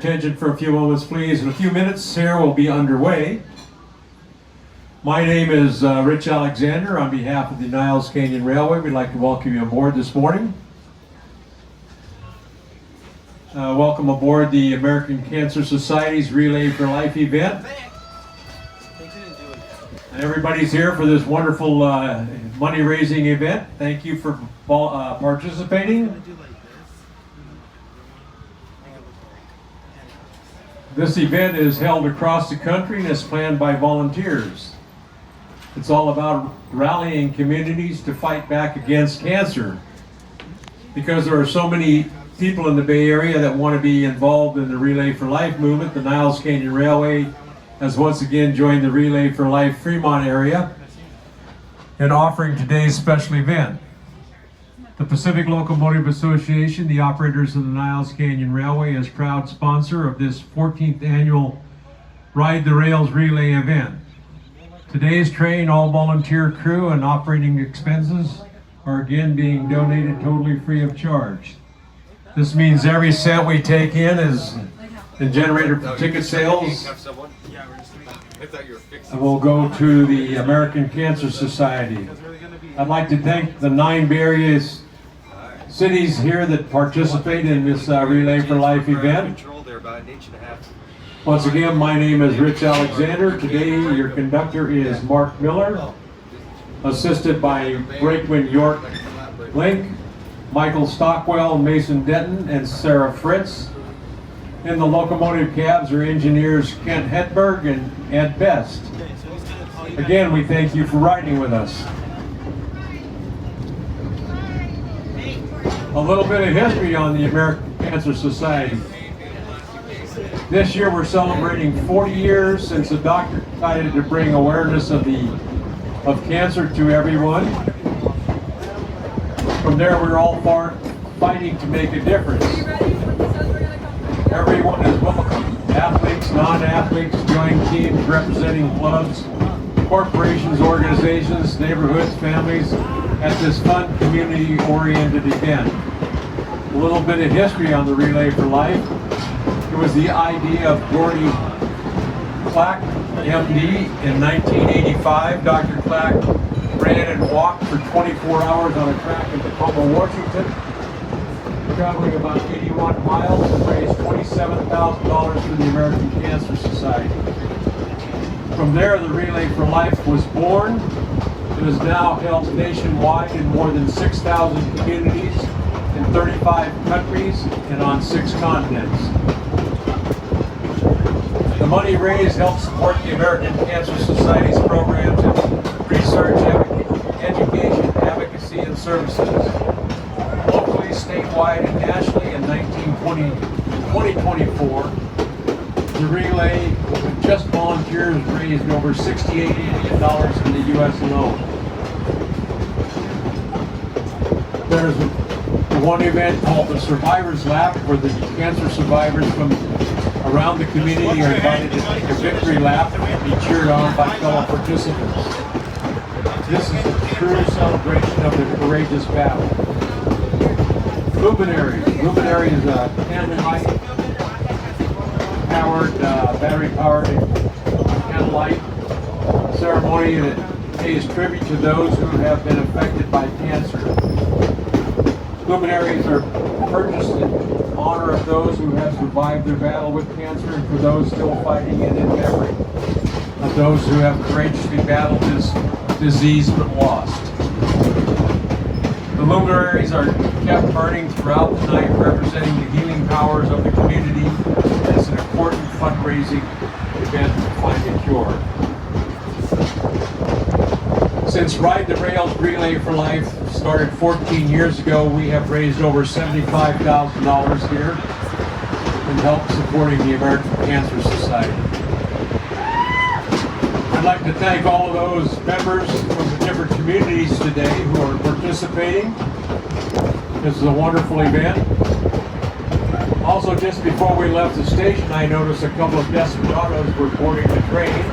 Attention for a few moments, please. In a few minutes here we'll be underway. My name is Rich Alexander. On behalf of the Niles Canyon Railway, we'd like to welcome you aboard this morning. Welcome aboard the American Cancer Society's Relay for Life event. And everybody's here for this wonderful money-raising event. Thank you for participating. This event is held across the country and is planned by volunteers. It's all about rallying communities to fight back against cancer. Because there are so many people in the Bay Area that want to be involved in the Relay for Life movement, the Niles Canyon Railway has once again joined the Relay for Life Fremont area in offering today's special event. The Pacific Locomotive Association, the operators of the Niles Canyon Railway, is proud sponsor of this 14th annual Ride the Rails Relay event. Today's train, all volunteer crew and operating expenses are again being donated totally free of charge. This means every cent we take in is generated from ticket sales and will go to the American Cancer Society. I'd like to thank the 9 Bay Area cities here that participate in this Relay for Life event. Once again, my name is Rich Alexander. Today, your conductor is Mark Miller, assisted by Brakeman York Link, Michael Stockwell, Mason Denton, and Sarah Fritz. In the locomotive cabs are engineers Kent Hedberg and Ed Best. Again, we thank you for riding with us. A little bit of history on the American Cancer Society. This year we're celebrating 40 years since the doctor decided to bring awareness of cancer to everyone. From there we're all fighting to make a difference. Everyone is welcome. Athletes, non-athletes, join teams representing clubs, corporations, organizations, neighborhoods, families at this fun, community-oriented event. A little bit of history on the Relay for Life. It was the idea of Gordy Clack, MD, in 1985. Dr. Clack ran and walked for 24 hours on a track in Tacoma, Washington, traveling about 81 miles and raised $27,000 for the American Cancer Society. From there, the Relay for Life was born. It is now held nationwide in more than 6,000 communities in 35 countries and on 6 continents. The money raised helps support the American Cancer Society's programs in research, education, advocacy, and services. Locally, statewide, and nationally in 2024, the Relay, with just volunteers, raised over $68 million in the U.S. alone. There's one event called the Survivors Lap, where the cancer survivors from around the community are invited to take a victory lap and be cheered on by fellow participants. This is a true celebration of the courageous battle. Luminary. Luminary is a candlelight powered, battery-powered candlelight ceremony that pays tribute to those who have been affected by cancer. Luminaries are purchased in honor of those who have survived their battle with cancer and for those still fighting it in memory of those who have courageously battled this disease but lost. The luminaries are kept burning throughout the night, representing the healing powers of the community. It's an important fundraising event to find a cure. Since Ride the Rails Relay for Life started 14 years ago, we have raised over $75,000 here and helped supporting the American Cancer Society. I'd like to thank all of those members from the different communities today who are participating. This is a wonderful event. Also, just before we left the station, I noticed a couple of desperados were boarding the train.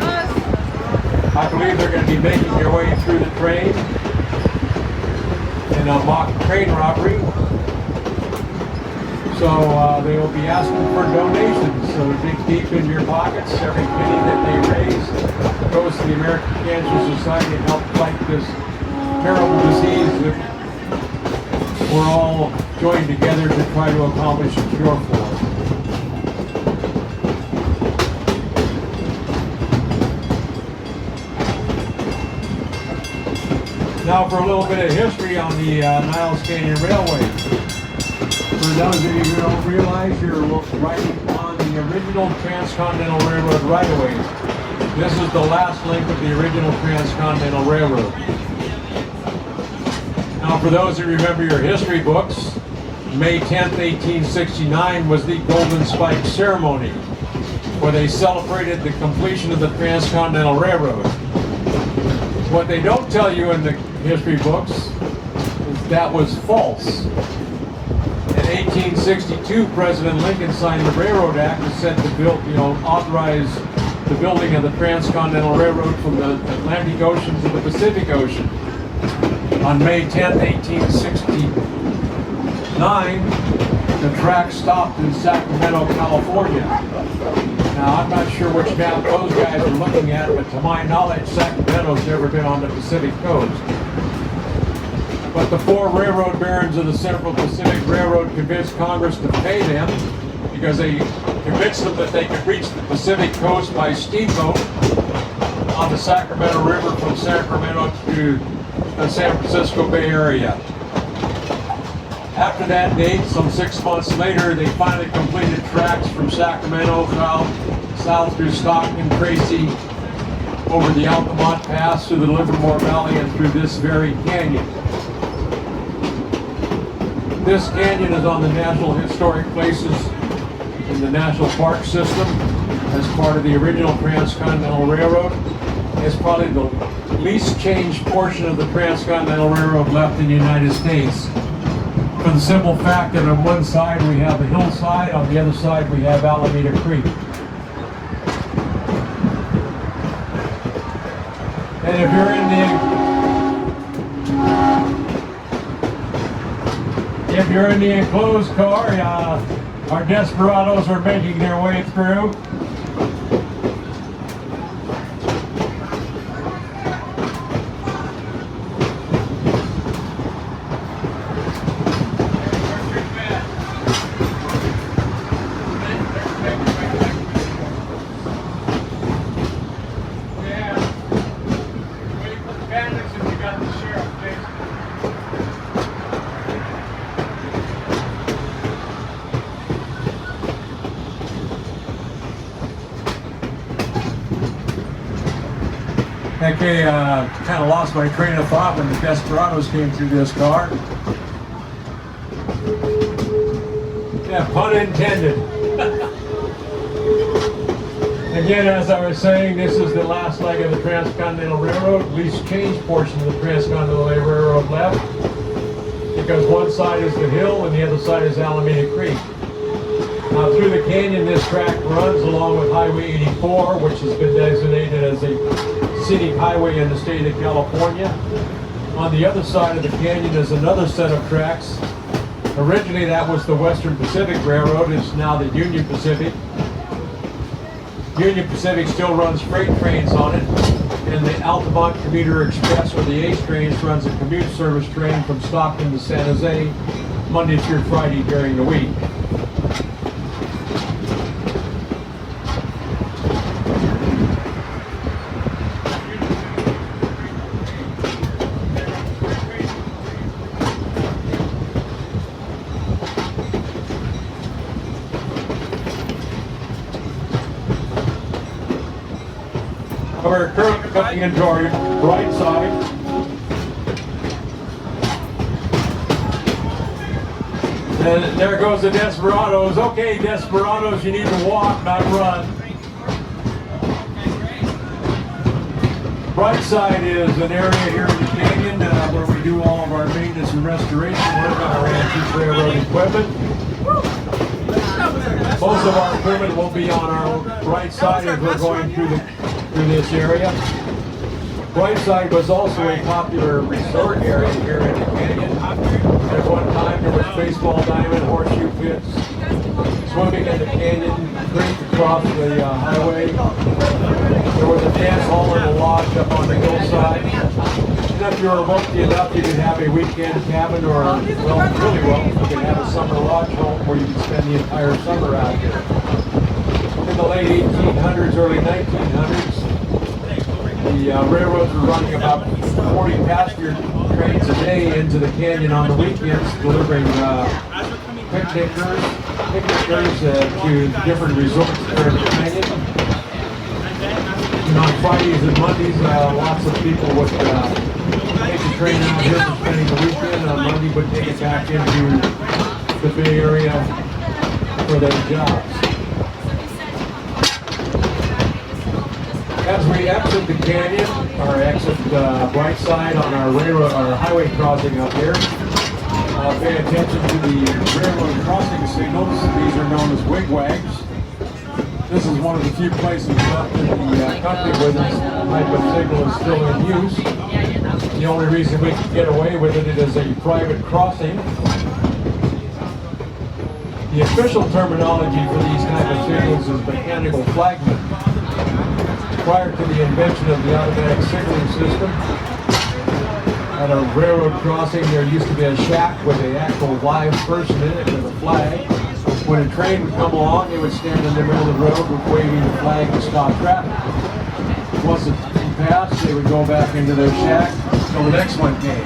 I believe they're going to be making their way through the train in a mock train robbery. So they will be asking for donations. So dig deep into your pockets. Every penny that they raise goes to the American Cancer Society to help fight this terrible disease that we're all joined together to try to accomplish a cure for. Now for a little bit of history on the Niles Canyon Railway. For those of you who don't realize, you're riding on the original Transcontinental Railroad right-of-ways. This is the last link of the original Transcontinental Railroad. Now for those who remember your history books, May 10th, 1869 was the Golden Spike Ceremony, where they celebrated the completion of the Transcontinental Railroad. What they don't tell you in the history books is that was false. In 1862, President Lincoln signed the Railroad Act that said to build, authorize the building of the Transcontinental Railroad from the Atlantic Ocean to the Pacific Ocean. On May 10, 1869, the track stopped in Sacramento, California. Now, I'm not sure which map those guys are looking at, but to my knowledge, Sacramento's never been on the Pacific coast. But the four railroad barons of the Central Pacific Railroad convinced Congress to pay them because they convinced them that they could reach the Pacific coast by steamboat on the Sacramento River from Sacramento to the San Francisco Bay Area. After that date, some 6 months later, they finally completed tracks from Sacramento south through Stockton, Tracy, over the Altamont Pass to the Livermore Valley and through this very canyon. This canyon is on the National Historic Places in the National Park System as part of the original Transcontinental Railroad. It's probably the least changed portion of the Transcontinental Railroad left in the United States. For the simple fact that on one side we have the hillside, on the other side we have Alameda Creek. And if you're in the enclosed car, our desperados are making their way through. Okay, kind of lost my train of thought when the desperados came through this car. Yeah, pun intended. Again, as I was saying, this is the last leg of the Transcontinental Railroad, least changed portion of the Transcontinental Railroad left, because one side is the hill and the other side is Alameda Creek. Now through the canyon this track runs along with Highway 84, which has been designated as a scenic highway in the state of California. On the other side of the canyon is another set of tracks. Originally that was the Western Pacific Railroad, it's now the Union Pacific. Union Pacific still runs freight trains on it, and the Altamont Commuter Express, or the ACE trains, runs a commute service train from Stockton to San Jose, Monday through Friday during the week. We're currently coming into our right side. And there goes the desperados. Okay, desperados, you need to walk, not run. Right side is an area here in the canyon where we do all of our maintenance and restoration work on our antique railroad equipment. Most of our equipment will be on our right side as we're going through this area. Brightside was also a popular resort area here in the canyon. At one time there was baseball diamond, horseshoe pits, swimming in the canyon, creek across the highway. There was a dance hall and a lodge up on the hillside. And if you were lucky enough, you could have a weekend cabin or, well, really well, you could have a summer lodge home where you could spend the entire summer out here. In the late 1800s, early 1900s, the railroads were running about 40 passenger trains a day into the canyon on the weekends, delivering picnickers to different resorts there in the canyon. And on Fridays and Mondays, lots of people would take the train out here for spending the weekend. On Monday, would take it back into the Bay Area for their jobs. As we exit the canyon, or exit Brightside on our railroad, our highway crossing up here, pay attention to the railroad crossing signals. These are known as wigwags. This is one of the few places left in the country where this type of signal is still in use. The only reason we can get away with it is a private crossing. The official terminology for these type of signals is mechanical flagman. Prior to the invention of the automatic signaling system, at a railroad crossing there used to be a shack with an actual live person in it with a flag. When a train would come along, they would stand in the middle of the road with waving the flag to stop traffic. Once the train passed, they would go back into their shack until the next one came.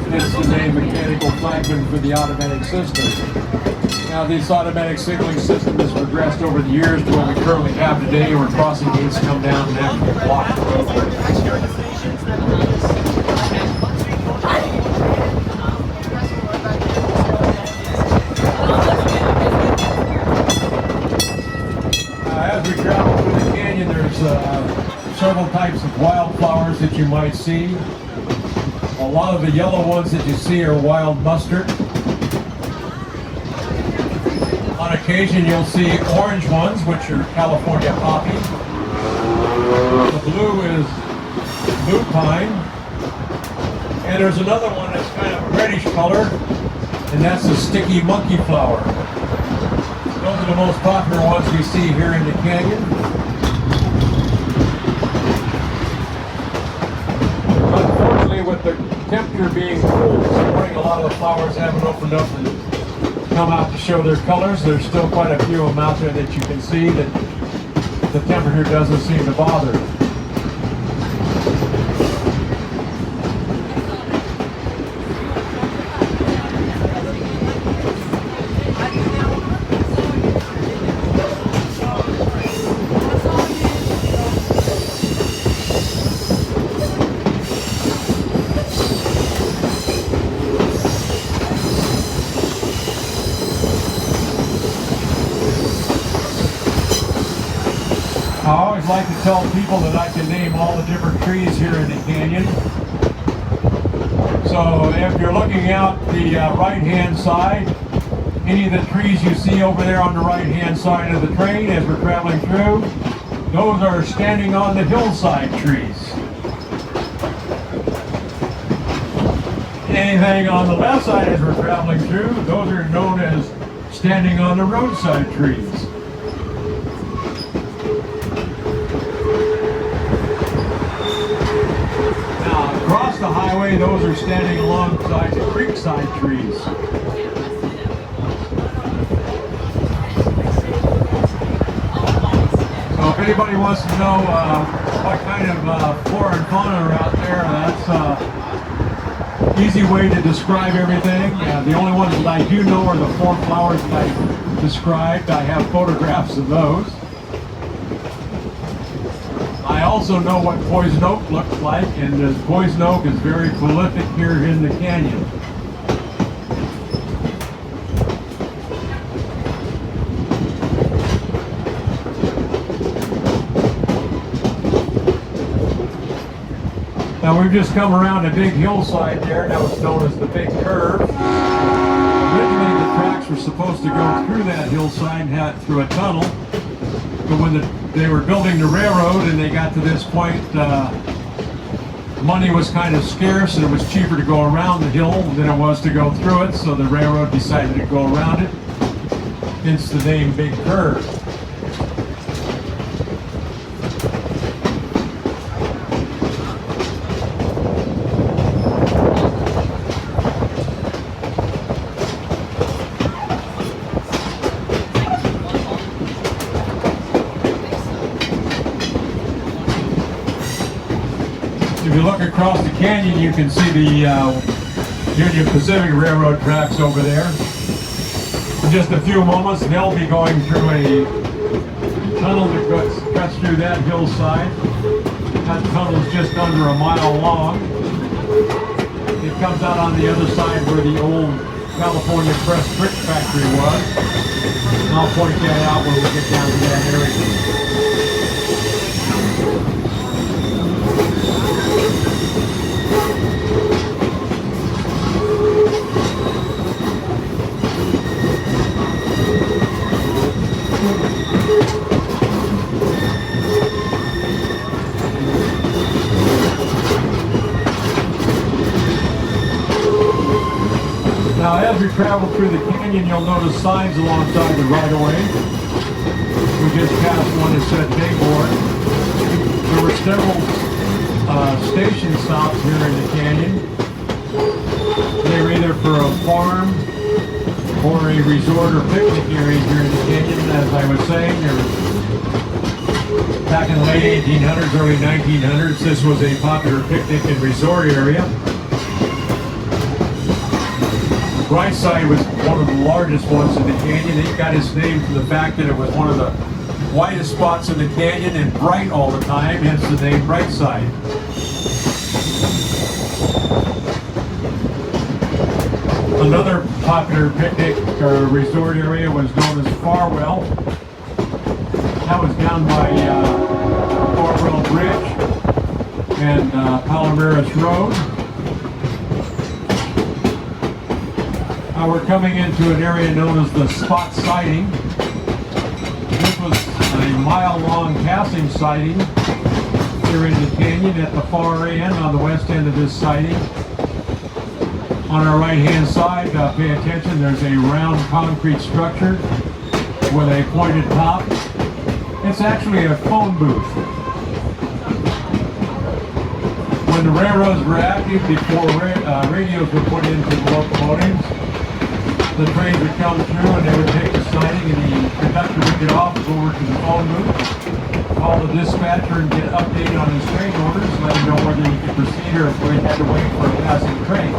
Hence the name mechanical flagman for the automatic system. Now this automatic signaling system has progressed over the years to what we currently have today, where crossing gates come down and actually block the roadway. As we travel through the canyon, there's several types of wildflowers that you might see. A lot of the yellow ones that you see are wild mustard. On occasion you'll see orange ones, which are California poppy. The blue is blue pine. And there's another one that's kind of a reddish color, and that's the sticky monkey flower. Those are the most popular ones we see here in the canyon. Unfortunately, with the temperature being cool this morning, a lot of the flowers haven't opened up and come out to show their colors. There's still quite a few of them out there that you can see that the temperature doesn't seem to bother. I always like to tell people that I can name all the different trees here in the canyon. So if you're looking out the right-hand side, any of the trees you see over there on the right-hand side of the train as we're traveling through, those are standing on the hillside trees. Anything on the left side as we're traveling through, those are known as standing on the roadside trees. Across the highway, those are standing alongside the creekside trees. So if anybody wants to know what kind of flora and fauna are out there, that's an easy way to describe everything. The only ones that I do know are the 4 flowers that I described. I have photographs of those. I also know what poison oak looks like, and the poison oak is very prolific here in the canyon. Now we've just come around a big hillside there that was known as the Big Curve. Originally the tracks were supposed to go through that hillside through a tunnel. But when they were building the railroad and they got to this point, money was kind of scarce and it was cheaper to go around the hill than it was to go through it, so the railroad decided to go around it, hence the name Big Curve. If you look across the canyon, you can see the Union Pacific Railroad tracks over there. In just a few moments, they'll be going through a tunnel that cuts through that hillside. That tunnel is just under a mile long. It comes out on the other side where the old California Press Brick Factory was. And I'll point that out when we get down to that area. Now, as we travel through the canyon, you'll notice signs alongside the right-of-way. We just passed one that said Bighorn. There were several station stops here in the canyon. They were either for a farm or a resort or picnic area here in the canyon. As I was saying, back in the late 1800s, early 1900s, this was a popular picnic and resort area. Right side was one of the largest ones in the canyon. It got its name from the fact that it was one of the whitest spots in the canyon and bright all the time, hence the name Bright Side. Another popular picnic or resort area was known as Farwell. That was down by Farwell Bridge and Palomares Road. We're coming into an area known as the Spot Siding. This was a mile-long passing siding here in the canyon at the far end, on the west end of this siding. On our right-hand side, pay attention, there's a round concrete structure with a pointed top. It's actually a phone booth. When the railroads were active, before radios were put into the locomotives, the trains would come through and they would take the siding and the conductor would get off, go over to the phone booth, call the dispatcher and get an update on his train orders, let him know whether he could proceed or if he had to wait for a passing train.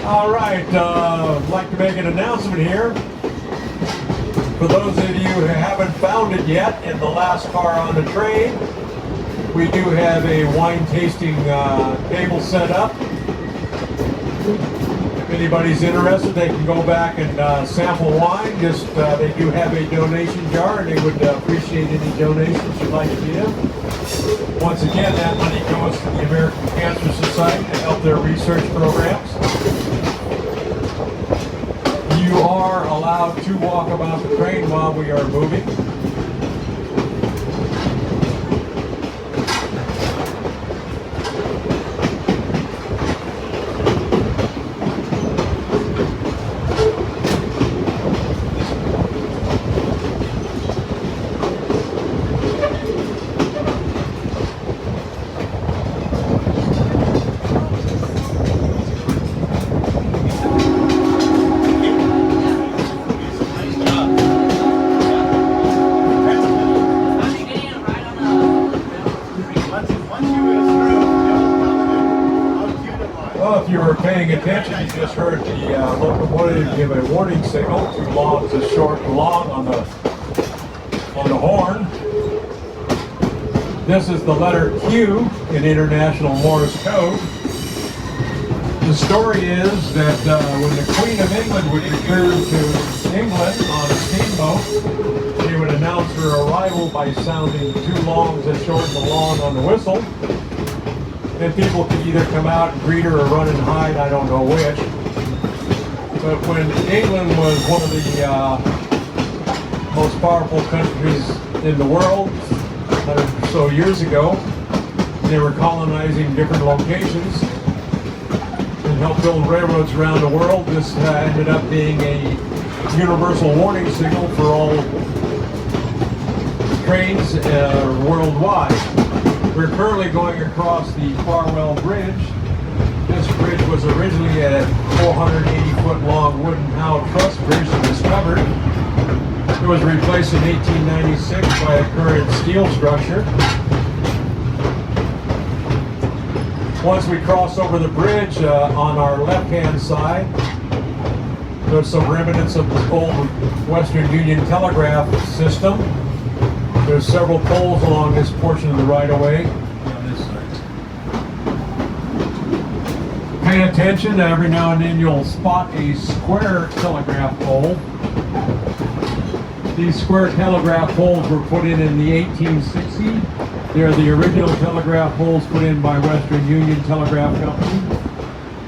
All right, I'd like to make an announcement here. For those of you who haven't found it yet, in the last car on the train, we do have a wine tasting table set up. If anybody's interested, they can go back and sample wine. Just they do have a donation jar, and they would appreciate any donations you'd like to give. Once again, that money goes to the American Cancer Society to help their research programs. You are allowed to walk about the train while we are moving. If you were paying attention, you just heard the locomotive give a warning signal. 2 longs is short and long on the horn. This is the letter Q in International Morse code. The story is that when the Queen of England would return to England on a steamboat, she would announce her arrival by sounding 2 longs as short and long on the whistle. And people could either come out and greet her or run and hide, I don't know which. But when England was one of the most powerful countries in the world, 100 or so years ago, they were colonizing different locations and helped build railroads around the world. This ended up being a universal warning signal for all trains worldwide. We're currently going across the Farwell Bridge. This bridge was originally a 480-foot long wooden howe truss bridge that was covered. It was replaced in 1896 by a current steel structure. Once we cross over the bridge, on our left-hand side, there's some remnants of the old Western Union telegraph system. There's several poles along this portion of the right-of-way. On this side. Pay attention, every now and then you'll spot a square telegraph pole. These square telegraph poles were put in the 1860s. They're the original telegraph poles put in by Western Union Telegraph Company.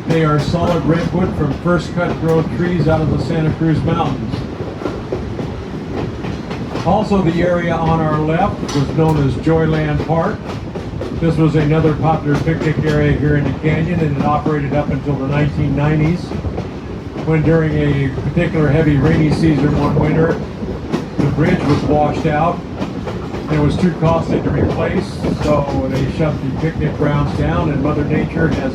They are solid redwood from first cut growth trees out of the Santa Cruz Mountains. Also, the area on our left was known as Joyland Park. This was another popular picnic area here in the canyon, and it operated up until the 1990s, when during a particular heavy rainy season one winter, the bridge was washed out. It was too costly to replace, so they shut the picnic grounds down, and Mother Nature has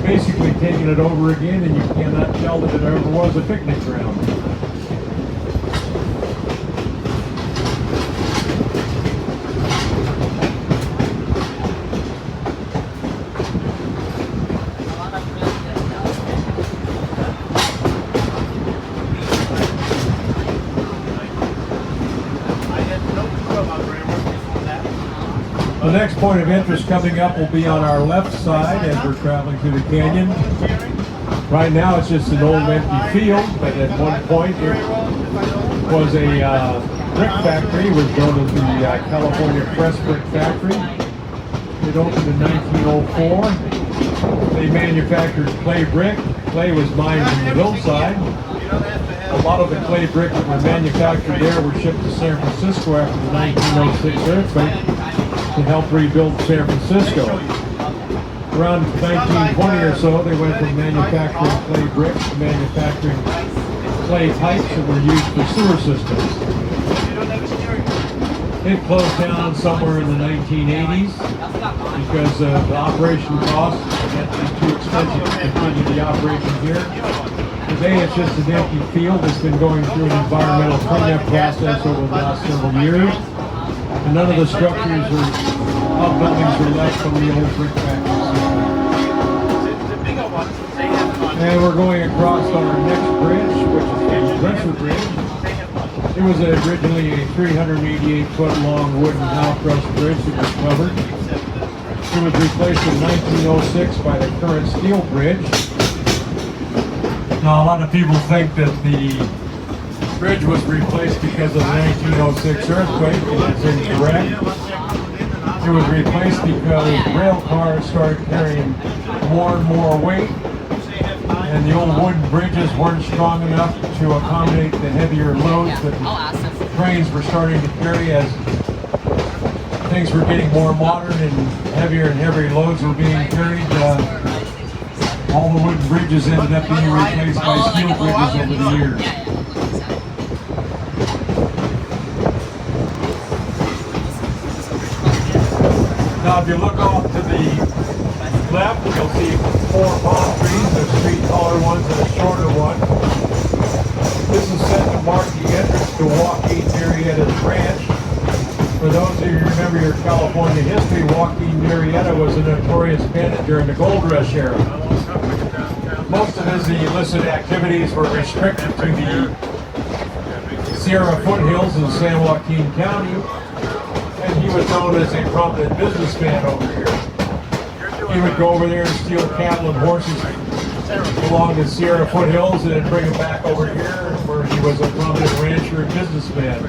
basically taken it over again, and you cannot tell that it ever was a picnic ground. The next point of interest coming up will be on our left side as we're traveling through the canyon. Right now it's just an old empty field, but at one point it was a brick factory. It was known as the California Press Brick Factory. It opened in 1904. They manufactured clay brick. Clay was mined from the hillside. A lot of the clay brick that were manufactured there were shipped to San Francisco after the 1906 earthquake to help rebuild San Francisco. Around 1920 or so, they went from manufacturing clay bricks to manufacturing clay pipes that were used for sewer systems. It closed down somewhere in the 1980s because of the operation costs. It was too expensive to continue the operation here. Today it's just an empty field that's been going through an environmental cleanup process over the last several years. And none of the structures or outbuildings are left from the old brick factory. And we're going across our next bridge, which is the Dresser Bridge. It was originally a 388-foot long wooden howe truss bridge that was covered. It was replaced in 1906 by the current steel bridge. Now, a lot of people think that the bridge was replaced because of the 1906 earthquake, and that's incorrect. It was replaced because rail cars started carrying more and more weight, and the old wooden bridges weren't strong enough to accommodate the heavier loads that the trains were starting to carry as things were getting more modern and heavier loads were being carried. All the wooden bridges ended up being replaced by steel bridges over the years. Now, if you look off to the left, you'll see 4 palm trees. There's 3 taller ones and a shorter one. This is set to mark the entrance to Joaquin Murrieta's ranch. For those of you who remember your California history, Joaquin Murrieta was a notorious bandit during the gold rush era. most of his illicit activities were restricted to the Sierra foothills in San Joaquin County, and he was known as a prominent businessman over here. He would go over there and steal cattle and horses along the Sierra foothills and then bring them back over here where he was a prominent rancher and businessman.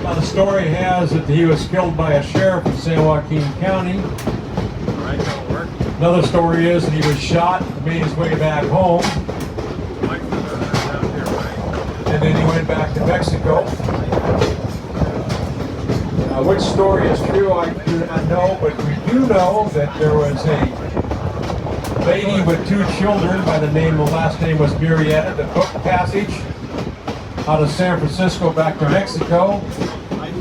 Now the story has that he was killed by a sheriff in San Joaquin County. Another story is that he was shot and made his way back home. And then he went back to Mexico. Which story is true, I do not know, but we do know that there was a lady with 2 children by the last name was Marietta, that booked passage out of San Francisco back to Mexico.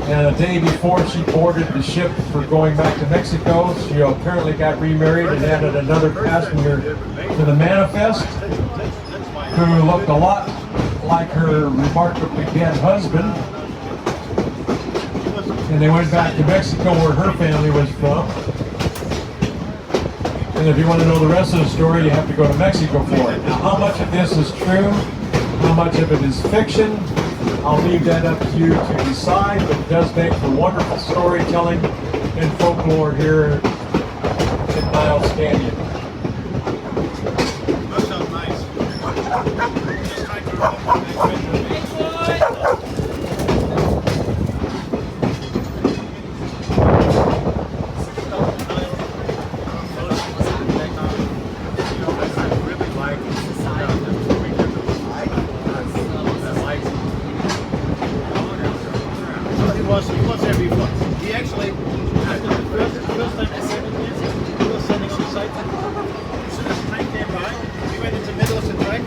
And a day before she boarded the ship for going back to Mexico, she apparently got remarried and added another passenger to the manifest, who looked a lot like her remarkably dead husband. And they went back to Mexico where her family was from. And if you want to know the rest of the story, you have to go to Mexico for it. Now, how much of this is true, how much of it is fiction, I'll leave that up to you to decide, but it does make for wonderful storytelling and folklore here in Niles Canyon. That sounds nice. He was there before. He actually, after the first time I said it, he was sending some sites. As soon as the train came by, he went into the middle of the track.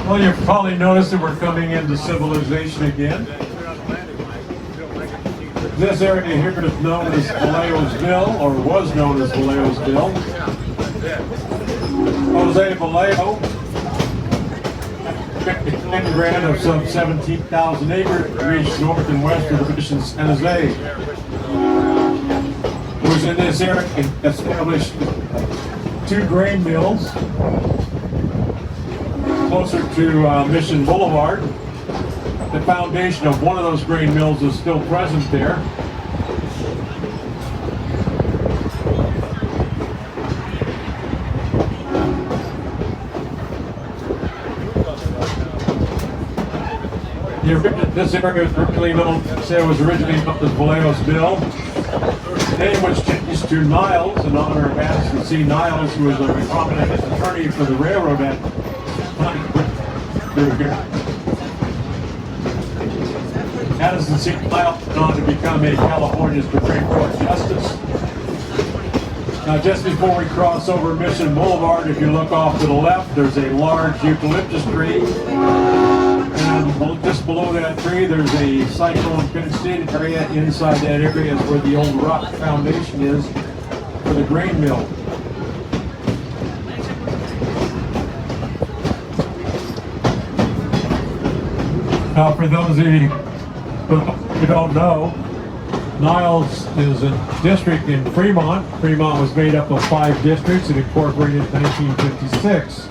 Well, you've probably noticed that we're coming into civilization again. This area here is known as Vallejo's Mill, or was known as Vallejo's Mill. Jose Vallejo, a grant of some 17,000 acres, reached north and west of the mission San Jose. It was in this area established 2 grain mills closer to Mission Boulevard. The foundation of one of those grain mills is still present there. This area was originally known, it was originally known as Vallejo's Mill. name was changed to Niles in honor of Addison C. Niles, who was a prominent attorney for the railroad at through here. Addison C. Niles went on to become a California Supreme Court justice. Now, just before we cross over Mission Boulevard, if you look off to the left, there's a large eucalyptus tree. And just below that tree, there's a cyclone fenced in area. Inside that area is where the old rock foundation is for the grain mill. Now, for those of you who don't know, Niles is a district in Fremont. Fremont was made up of 5 districts and incorporated in 1956.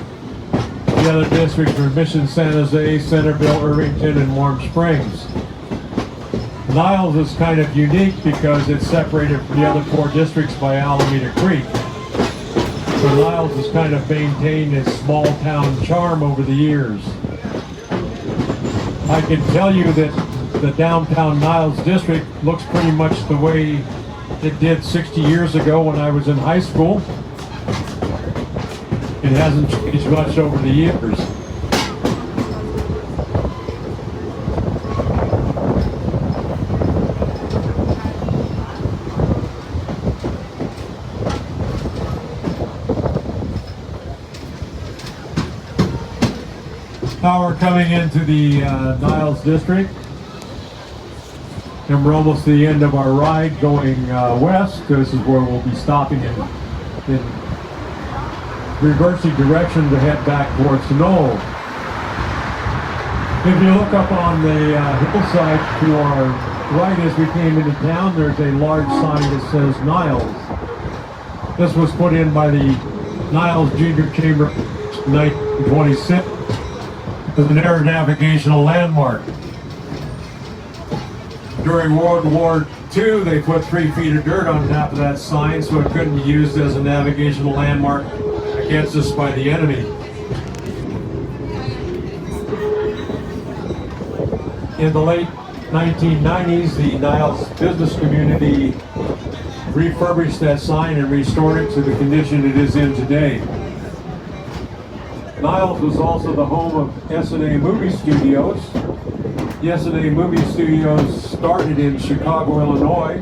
The other districts were Mission, San Jose, Centerville, Irvington, and Warm Springs. Niles is kind of unique because it's separated from the other 4 districts by Alameda Creek. So Niles has kind of maintained its small town charm over the years. I can tell you that the downtown Niles district looks pretty much the way it did 60 years ago when I was in high school. It hasn't changed much over the years. Now we're coming into the Niles district, and we're almost to the end of our ride going west. This is where we'll be stopping in reversing direction to head back towards Knoll. If you look up on the hillside to our right as we came into town, there's a large sign that says Niles. This was put in by the Niles Junior Chamber in 1926 as an air navigational landmark. During World War II, they put 3 feet of dirt on top of that sign so it couldn't be used as a navigational landmark against us by the enemy. In the late 1990s, the Niles business community refurbished that sign and restored it to the condition it is in today. Niles was also the home of S&A Movie Studios. The S&A Movie Studios started in Chicago, Illinois.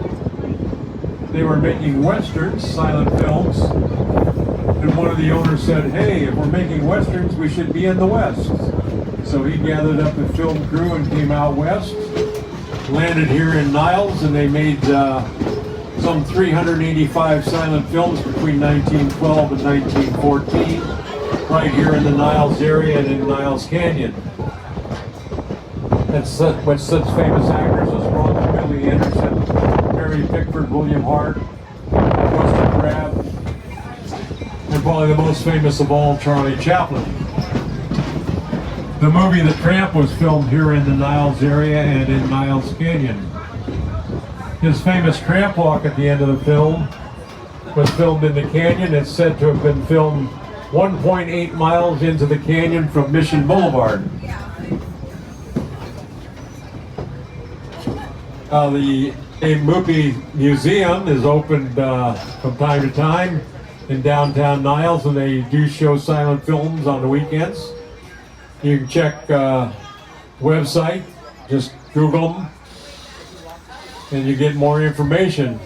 They were making westerns, silent films. And one of the owners said, hey, if we're making westerns, we should be in the West. So he gathered up the film crew and came out west, landed here in Niles, and they made some 385 silent films between 1912 and 1914, right here in the Niles area and in Niles Canyon. That's with such famous actors as Ron Billy Anderson, Mary Pickford, William Hart, Buster Crabbe, and probably the most famous of all, Charlie Chaplin. The movie The Tramp was filmed here in the Niles area and in Niles Canyon. His famous tramp walk at the end of the film was filmed in the canyon. It's said to have been filmed 1.8 miles into the canyon from Mission Boulevard. The Moopy Museum is opened from time to time in downtown Niles, and they do show silent films on the weekends. You can check website, just Google them, and you get more information.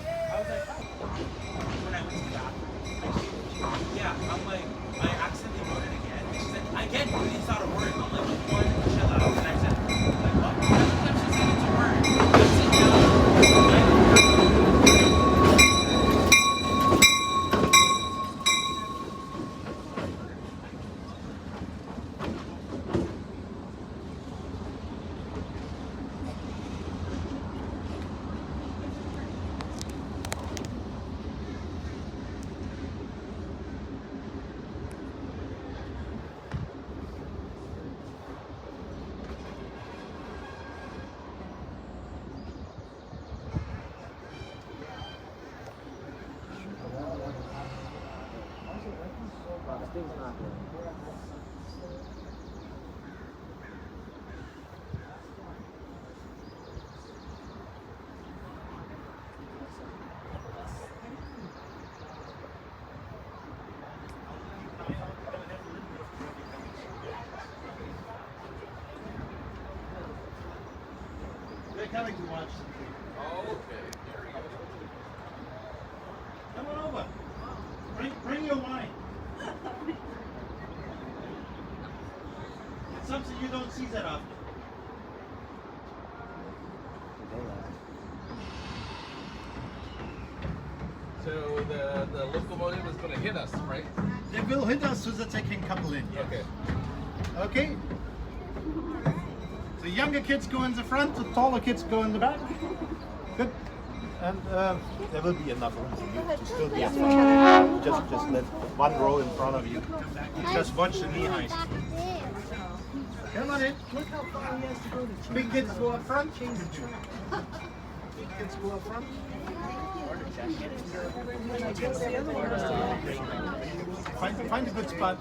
coming to watch. Come on over. Bring your wine. It's something you don't see that often. So the locomotive is going to hit us, right? They will hit us so that they can couple in. Yes. Okay. Okay? The younger kids go in the front, the taller kids go in the back. Good. And there will be enough room for you to still be in front. Just let one row in front of you. Just watch the knee height. Come on in. Look how far he has to go to. Big kids go up front. Big kids go up front. Find a good spot.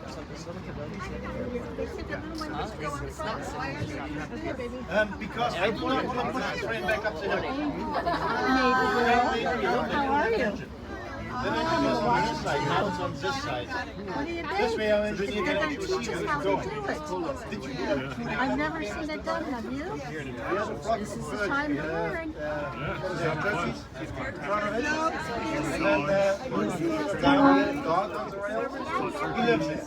Because I do not want to push the train back up the hill. How are you? Then I can use on this side, now it's on this side. This way I'm engineering You're to going to teach us how to do it. Did you do it? I've never seen it done, have you? This is the time to learn. Down dog on the rail. He lives there.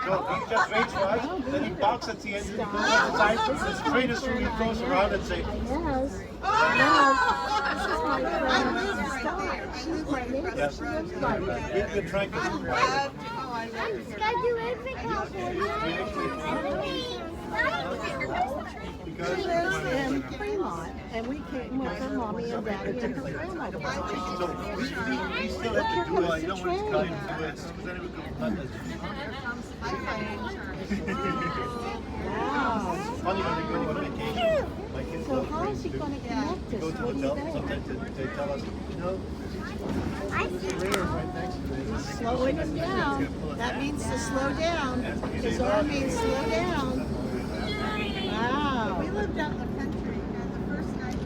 So he just waits for us, then he barks at the end, he goes on the side, the train is through, he goes around and says, Yes. Yes. This is my friend, Stella. She's my neighbor. yes, She lives by me. we're trying to do that. I'm just gonna do everything for you. She lives in Fremont, and we came with her mommy and daddy and her grandma. So we still have to do it, you don't want to come in and do it, because then it would go under. Wow. Funny when they go on vacation, my kids So love how is she to going to connect go us? to What do you hotel, think? sometimes they tell us, you know, rain right next to it. Slowing him down. That means to slow down. His arm means slow down. Wow. We lived out in the country, and the first night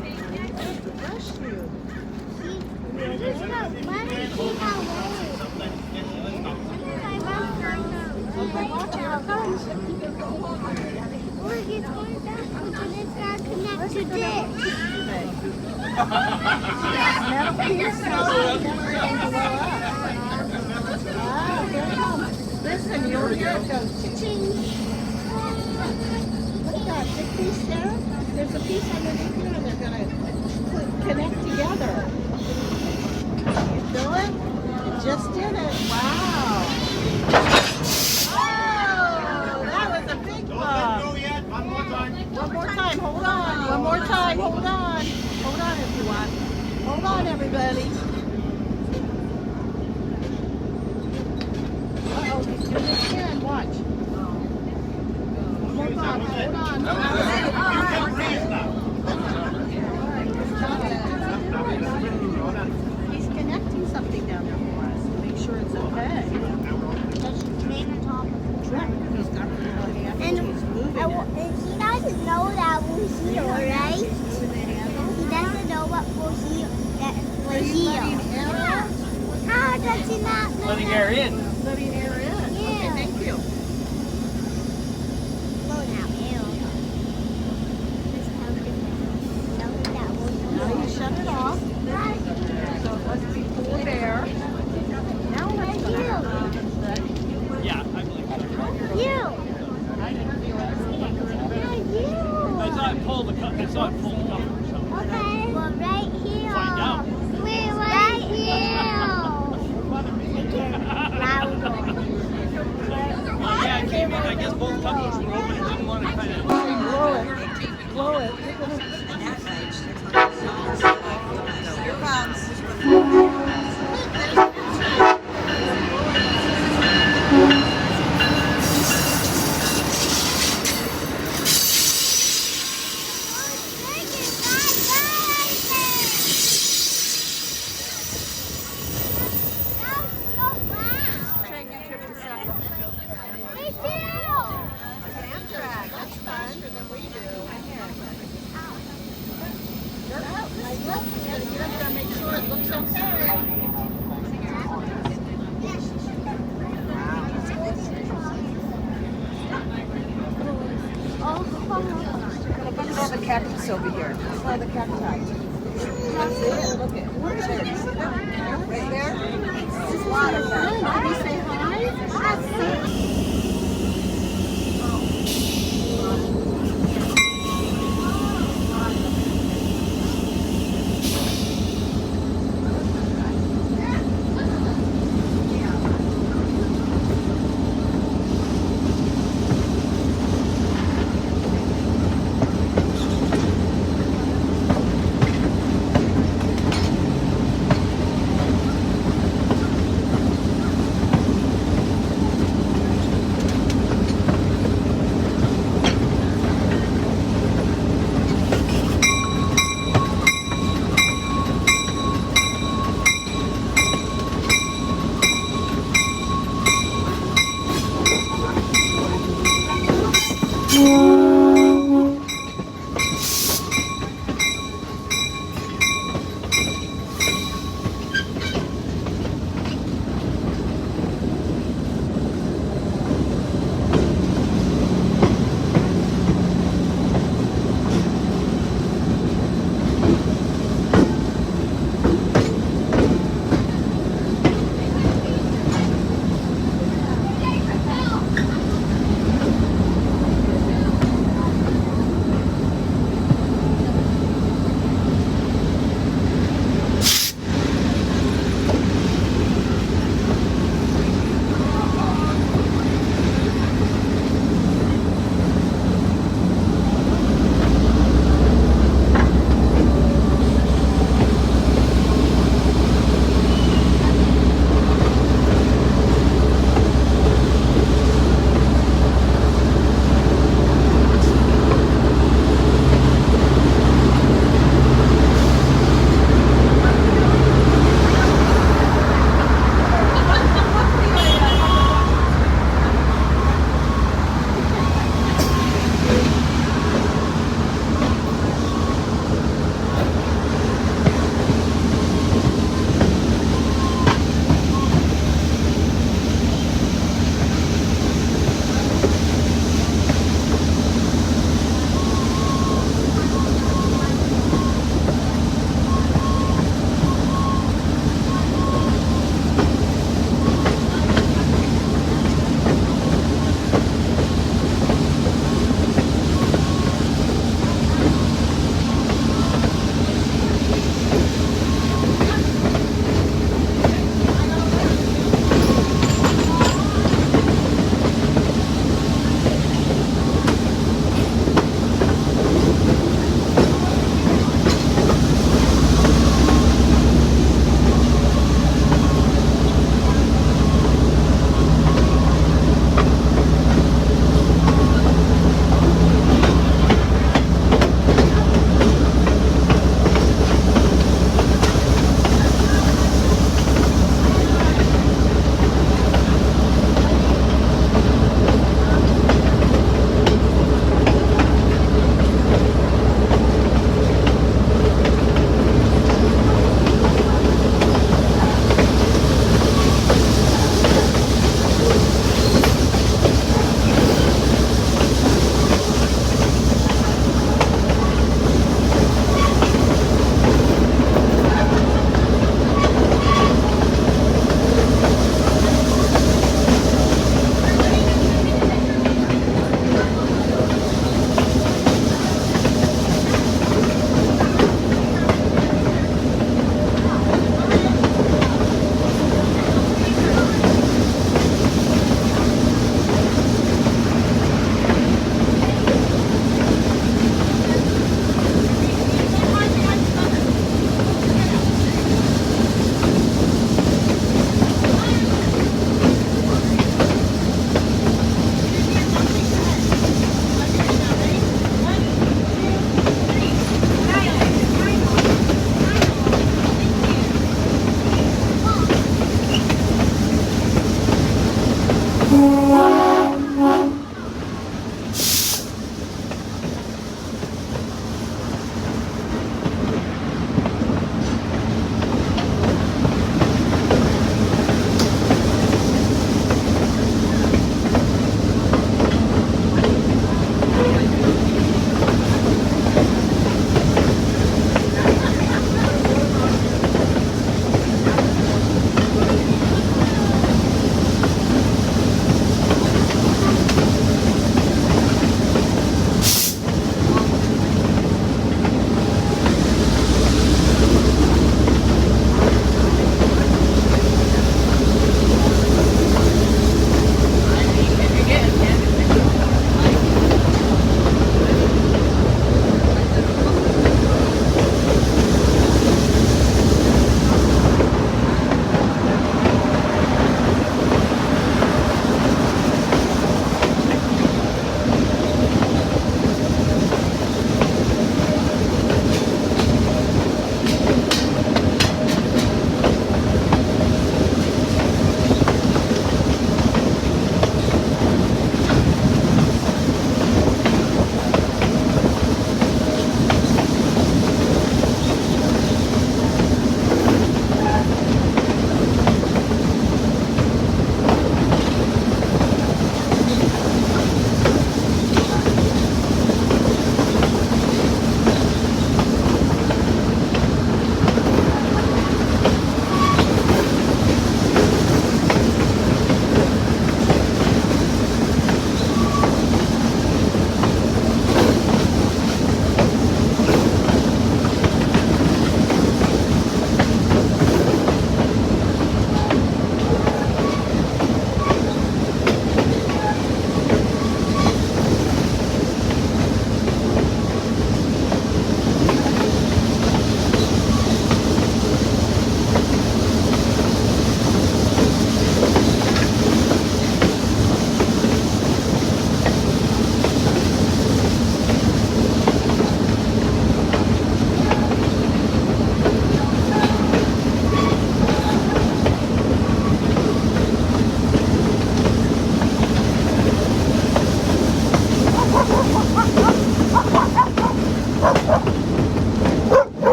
Bless you. Watch out, comes. Look, it's going backwards and it's got to connect to this. Metal piece sound never can blow up. Ah, here it comes. Listen, you'll hear it go ching. Look at that big piece there. There's a piece underneath here and they're going to connect together. You feel it? You just did it. Wow. Oh, that was a big Don't one. let go yet, one more time. One more time, hold on. One more time, hold on. Hold on if you want. Hold on, everybody. Uh-oh, he's doing it again. Watch. One more time, hold on. You can breathe now. He's connecting something down there for us to make sure it's okay. And He's moving it. he doesn't know that we're here, right? He doesn't know what we're here. That we're here. How does he not know? Letting air in. Letting air in. Okay, Yeah. thank you. Slow down, ew. Just tell him that we're Now you shut it off. So it must be full of air. Now let's go. Yeah, I believe so. You. I saw it pull the cover. I saw it pull the cover. So. Okay, we're right here. Find out. We're right here. Well, yeah, it came in. I guess both covers were open and didn't want to kind of. Blow it. Blow it. Here comes. over here. Oh, the cacti. See it? Look at where's it? Right there? It's a lot of fun. Can we say hi?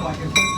I can put